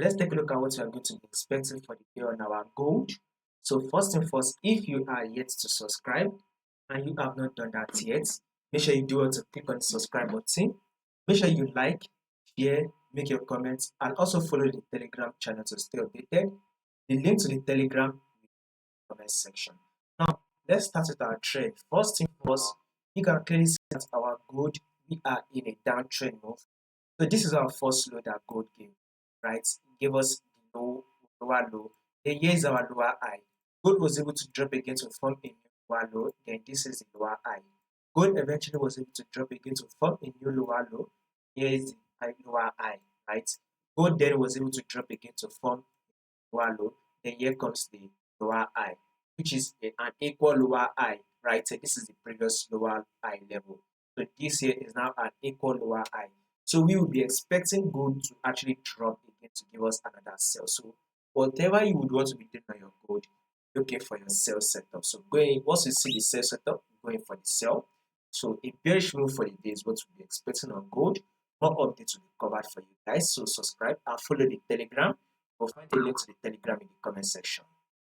let's take a look at what we are going to be expecting for the day on our gold. So first and first, if you are yet to subscribe and you have not done that yet, make sure you do it to click on the subscribe button. Make sure you like, share, make your comments, and also follow the Telegram channel to stay updated. The link to the Telegram in the comment section. Now, let's start with our trade. First thing first, you can clearly see that our gold, we are in a downtrend move. So this is our first low that gold gave, right? It gave us the lower low. Then here is our lower high. Gold was able to drop again to form a new lower low. Then this is the lower high. Gold eventually was able to drop again to form a new lower low. Here is the lower high, right? Gold then was able to drop again to form a lower low. Then here comes the lower high, which is an equal lower high, right? So this is the previous lower high level. So this here is now an equal lower high. So we will be expecting gold to actually drop again to give us another sell. So whatever you would want to be doing on your gold, looking for your sell setup. So going once you see the sell setup, going for the sell. So a bearish move for the day is what we'll be expecting on gold. More updates will be covered for you guys. So subscribe and follow the Telegram. We'll find a link to the Telegram in the comment section.